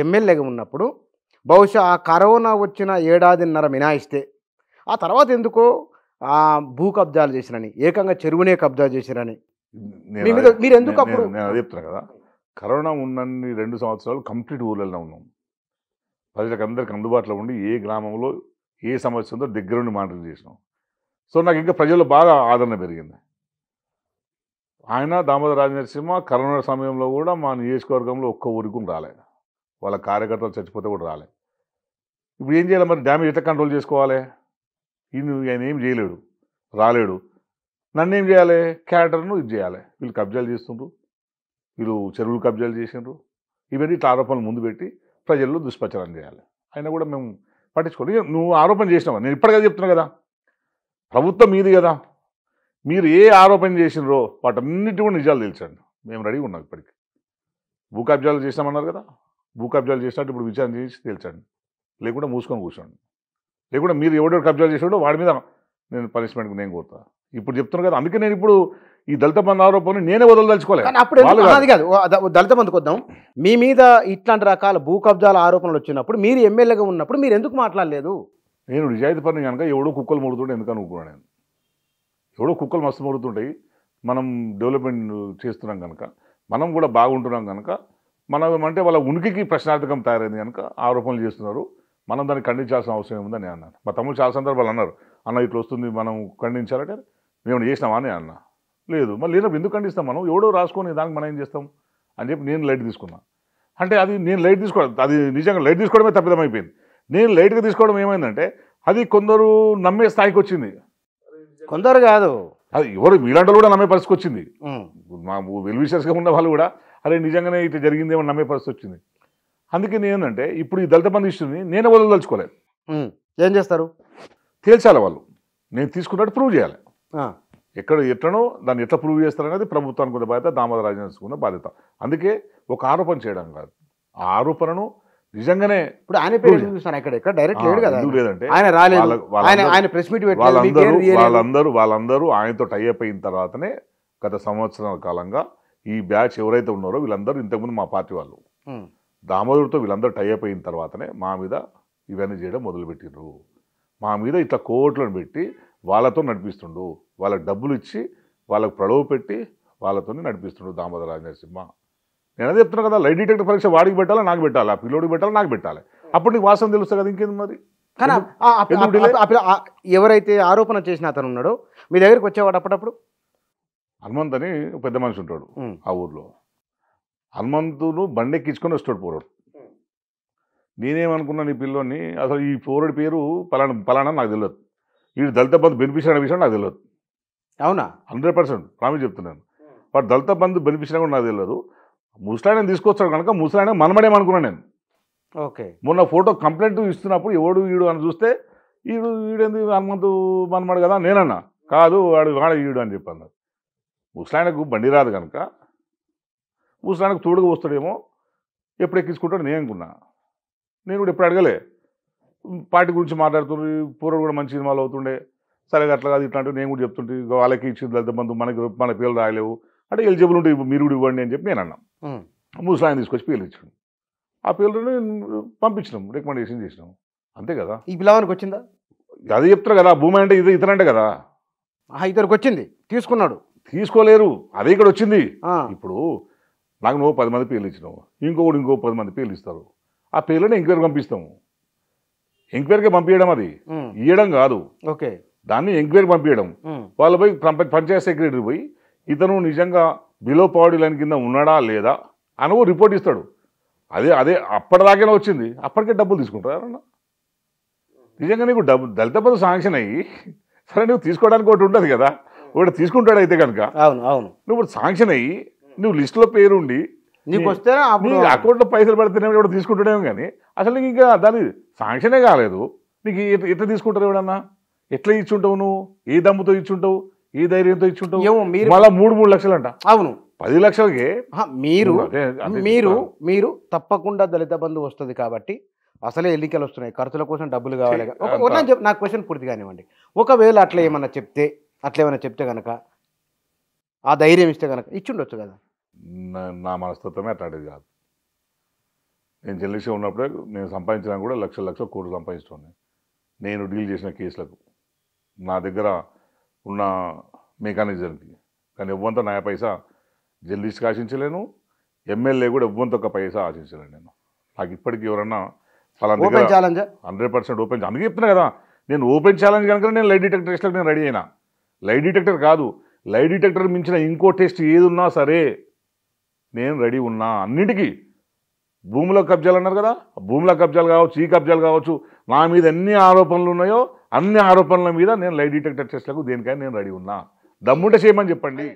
ఎమ్మెల్యేగా ఉన్నప్పుడు బహుశా ఆ కరోనా వచ్చిన ఏడాదిన్నర మినాయిస్తే ఆ తర్వాత ఎందుకో భూ కబ్జాలు చేసిరని, ఏకంగా చెరువునే కబ్జా చేసిరని మీ మీద మీరు ఎందుకు అప్పుడు నేను అదే చెప్తున్నా కదా, కరోనా ఉన్నన్ని 2 సంవత్సరాలు కంప్లీట్ ఊళ్ళల్లో ఉన్నాం. ప్రజలకు అందరికి అందుబాటులో ఉండి ఏ గ్రామంలో ఏ సమస్య ఉందో దగ్గరుండి మానిటర్ చేసినాం. సో నాకు ఇంకా ప్రజల్లో బాగా ఆదరణ పెరిగింది. ఆయన దామోదర రాజనరసింహ కరోనా సమయంలో కూడా మా నియోజకవర్గంలో ఒక్క ఊరికి రాలే, వాళ్ళ కార్యకర్తలు చచ్చిపోతే కూడా రాలే. ఇప్పుడు ఏం చేయాలి మరి, డ్యామేజ్ ఎట్లా కంట్రోల్ చేసుకోవాలి? ఆయన ఏం చేయలేడు, రాలేడు. నన్ను ఏం చేయాలి? క్యారెక్టర్ను ఇది చేయాలి. వీళ్ళు కబ్జాలు చేస్తుండ్రు, వీళ్ళు చెరువులు కబ్జాలు చేసిండ్రు, ఇవన్నీ ఇట్లా ఆరోపణలు ముందు పెట్టి ప్రజల్లో దుష్ప్రచారం చేయాలి. అయినా కూడా మేము పట్టించుకోండి. నువ్వు ఆరోపణ చేసినావా? నేను ఇప్పటికే చెప్తున్నా కదా, ప్రభుత్వం మీది కదా, మీరు ఏ ఆరోపణ చేసినారో వాటన్నిటి కూడా నిజాలు తెలుసండి. మేము రెడీగా ఉన్నాం ఇప్పటికి. భూ కబ్జాలు చేసినామన్నారు కదా, భూ కబ్జాలు చేసినట్టు ఇప్పుడు విచారణ చేసి తెలుసండి. లేకుండా మూసుకొని కూర్చోండి. లేకుండా మీరు ఎవడెవరు కబ్జాలు చేసాడో వాడి మీద నేను పనిష్మెంట్కి నేను కోరుతా. ఇప్పుడు చెప్తున్నాను కదా, అందుకే నేను ఇప్పుడు ఈ దళిత బంధు ఆరోపణని నేనే వదలదలుచుకోలేదు. అప్పుడు అది కాదు, దళిత బంధుకు వద్దాం. మీ మీద ఇట్లాంటి రకాల భూ కబ్జాల ఆరోపణలు వచ్చినప్పుడు మీరు ఎమ్మెల్యేగా ఉన్నప్పుడు మీరు ఎందుకు మాట్లాడలేదు? నేను నిజాయితీ పని కనుక ఎవడో కుక్కలు ముడుతుంటే ఎందుకు అనుకున్నాను. నేను ఎవడో కుక్కలు మస్తు ముడుతుంటాయి, మనం డెవలప్మెంట్ చేస్తున్నాం కనుక, మనం కూడా బాగుంటున్నాం కనుక, మనం అంటే వాళ్ళ ఉనికికి ప్రశ్నార్థకం తయారైంది కనుక ఆరోపణలు చేస్తున్నారు, మనం దాన్ని ఖండించాల్సిన అవసరం ఏముందని నేను అన్నాను. మా తమ్ముడు చాలా సందర్భాలు అన్నారు, అన్న ఇట్లా వస్తుంది మనం ఖండించాలంటే మేము చేసినామా అని అన్నా. లేదు, మరి లేనప్పుడు ఎందుకు ఖండిస్తాం, మనం ఎవడో రాసుకొని దానికి మనం ఏం చేస్తాం అని చెప్పి నేను లైట్ తీసుకున్నా. అంటే అది నేను లైట్ తీసుకోవడం, అది నిజంగా లైట్ తీసుకోవడమే తప్పిదం అయిపోయింది. నేను లైట్గా తీసుకోవడం ఏమైందంటే అది కొందరు నమ్మే స్థాయికి వచ్చింది. కొందరు కాదు, అది ఎవరు మీలాంటి కూడా నమ్మే పరిస్థితికి వచ్చింది. మా వెల్ విషర్స్గా ఉన్న వాళ్ళు కూడా అరే నిజంగానే ఇట్లా జరిగిందేమో నమ్మే పరిస్థితి వచ్చింది. అందుకే నేనంటే ఇప్పుడు ఈ దళిత బంధు ఇష్యూని నేనే వదలదలుచుకోలేదు. ఏం చేస్తారు? తేల్చాలి వాళ్ళు, నేను తీసుకున్నట్టు ప్రూవ్ చేయాలి. ఎట్లనో దాన్ని ఎట్లా ప్రూవ్ చేస్తారనేది ప్రభుత్వానికి ఉన్న బాధ్యత, దామోదర రాజనరసింహ బాధ్యత. అందుకే ఒక ఆరోపణ చేయడం కాదు, ఆ ఆరోపణను నిజంగానే ఇప్పుడు ఆయన పేరు చూస్తాను ఇక్కడ డైరెక్ట్ లేడు కదా, లేదంటే ఆయన రాలేదు, ఆయన ప్రెస్ మీట్ వాళ్ళందరూ ఆయనతో టైఅప్ అయిన తర్వాతనే గత సంవత్సరాల కాలంగా ఈ బ్యాచ్ ఎవరైతే ఉన్నారో వీళ్ళందరూ ఇంతకుముందు మా పార్టీ వాళ్ళు దామోదరుతో వీళ్ళందరూ టైఅప్ అయిన తర్వాతనే మా మీద ఇవన్నీ చేయడం మొదలుపెట్టిండ్రు. మా మీద ఇట్లా కోట్లను పెట్టి వాళ్ళతో నడిపిస్తుండు, వాళ్ళకి డబ్బులు ఇచ్చి వాళ్ళకు ప్రలోభ పెట్టి వాళ్ళతో నడిపిస్తుండు దామోదర రాజనరసింహ. నేను అదే చెప్తున్నా కదా, లైట్ డిటెక్టర్ పరీక్ష వాడికి పెట్టాలా నాకు పెట్టాలి, ఆ పిల్లోడికి పెట్టాలి నాకు పెట్టాలి, అప్పుడు నీకు వాస్తవం తెలుస్తుంది కదా. ఇంకేంది మరి? ఎవరైతే ఆరోపణ చేసిన అతను ఉన్నాడో మీ దగ్గరికి వచ్చేవాడు అప్పుడప్పుడు? హనుమంత్ అని పెద్ద మనిషి ఉంటాడు ఆ ఊర్లో. హనుమంతును బండెక్కించుకొని వస్తాడు పోరాడు. నేనేమనుకున్నాను, ఈ పిల్లోని అసలు ఈ పోరాడి పేరు పలానా నాకు తెలియదు, వీడు దళిత బంధు బెనిఫిషియరీ అనే విషయం నాకు తెలియదు. అవునా? 100% ప్రామిస్ చెప్తున్నాను. వాడు దళిత బంధు బెనిఫిషియరీ కూడా నాకు తెలియదు. ముసలాయన తీసుకొస్తాడు కనుక ముసలాయన మనమడేమనుకున్నాను నేను. ఓకే, మొన్న ఫోటో కంప్లైంట్ ఇస్తున్నప్పుడు ఎవడు వీడు అని చూస్తే వీడేంది హనుమంతు మనమడు కదా నేనన్నా, కాదు వాడు వీడు అని చెప్పాను. ముసలాయనకు బండి రాదు కనుక ముసలాయనకు తోడుగా వస్తాడేమో, ఎప్పుడు ఎక్కించుకుంటాడు నేను అనుకున్నా. నేను కూడా ఎప్పుడు అడగలే, పార్టీ గురించి మాట్లాడుతుండ్రు, పూర్వం కూడా మంచి సినిమాలు అవుతుండే, సరే అట్లా కాదు ఇట్లాంటివి నేను కూడా చెప్తుంటే వాళ్ళకి ఇచ్చింది దళిత బంధు మన పేర్లు రాయలేవు అంటే ఎలిజిబుల్ ఉంటే మీరు కూడా ఇవ్వండి అని చెప్పి నేను అన్నా. ముసలాయన తీసుకొచ్చి పేర్లు ఇచ్చాడు, ఆ పేర్లను పంపించినాం, రికమెండేషన్ చేసినాం, అంతే కదా. ఈ పిల్లవానికి వచ్చిందా? అదే చెప్తారు కదా, భూమి అంటే ఇతనంటే కదా. ఇతనికి వచ్చింది, తీసుకున్నాడు. తీసుకోలేరు, అదే ఇక్కడ వచ్చింది. ఇప్పుడు నాకు నువ్వు 10 మంది పేర్లు ఇచ్చినావు, ఇంకో 10 మంది పేర్లు ఇస్తారు, ఆ పేర్లను ఎంక్వైరీ పంపిస్తాము. ఎంక్వైరీకి పంపించడం, అది ఇవ్వడం కాదు. ఓకే, దాన్ని ఎంక్వైరీ పంపించడం. వాళ్ళు పోయి పంచాయత్ సెక్రటరీ పోయి ఇతను నిజంగా బిలో పవర్టీ లైన్ కింద ఉన్నాడా లేదా అని రిపోర్ట్ ఇస్తాడు. అదే అప్పటిదాకానే వచ్చింది, అప్పటికే డబ్బులు తీసుకుంటారన్న. నిజంగా నీకు దళిత బంధు శాంక్షన్ అయ్యి సరే నువ్వు తీసుకోవడానికి ఒకటి ఉంటుంది కదా, ఒకటి తీసుకుంటాడు అయితే కనుక. అవును అవును, నువ్వు శాంక్షన్ అయ్యి నువ్వు లిస్టులో పేరుండి నీకు వస్తే అకౌంట్లో పైసలు పెడితేనే ఎవడో తీసుకుంటాడేమో, కానీ అసలు నీకు ఇంకా దాని శాంక్షనే కాలేదు, నీకు ఎట్లా తీసుకుంటారు ఎవడన్నా? ఎట్లా ఇచ్చుంటావు నువ్వు? ఏ దమ్ముతో ఇచ్చుంటావు? ఏ ధైర్యంతో ఇచ్చుంటావు? మళ్ళీ 3 లక్షలు అంట. అవును, 10 లక్షలకి మీరు తప్పకుండా దళిత బంధు వస్తుంది కాబట్టి అసలే ఎన్నికలు వస్తున్నాయి, ఖర్చుల కోసం డబ్బులు కావాలి. నా క్వశ్చన్ పూర్తి కానివ్వండి. ఒకవేళ అట్లా ఏమన్నా చెప్తే కనుక ఆ ధైర్యం ఇస్తే కనుక ఇచ్చుండొచ్చు కదా. నా మనస్తత్వమే అట్లాంటిది కాదు. నేను జర్నలిస్ట్గా ఉన్నప్పుడే నేను సంపాదించడానికి కూడా లక్షల కోట్లు సంపాదించుకోండి నేను డీల్ చేసిన కేసులకు నా దగ్గర ఉన్న మెకానిజంకి. కానీ ఎవ్వంతో నా పైసా జర్నలిస్ట్కి ఆశించలేను, ఎమ్మెల్యే కూడా ఎవ్వంతో ఒక పైసా ఆశించలేను. నేను నాకు ఇప్పటికీ ఎవరన్నా ఫలానా దగ్గర 100% ఓపెన్, అందుకే చెప్తున్నా కదా నేను ఓపెన్ ఛాలెంజ్ కనుక నేను లై డిటెక్టర్ టెస్ట్లకు నేను రెడీ అయినా. లై డిటెక్టర్ కాదు, లై డిటెక్టర్ మించిన ఇంకో టెస్ట్ ఏది ఉన్నా సరే నేను రెడీ ఉన్నా అన్నిటికీ. భూముల కబ్జాలు అన్నారు కదా, భూముల కబ్జాలు కావచ్చు, ఈ కబ్జాలు కావచ్చు, నా మీద ఎన్ని ఆరోపణలు ఉన్నాయో అన్ని ఆరోపణల మీద నేను లై డిటెక్టర్ టెస్ట్లకు దేనికైనా నేను రెడీ ఉన్నా. దమ్ముంటే చేయమని చెప్పండి.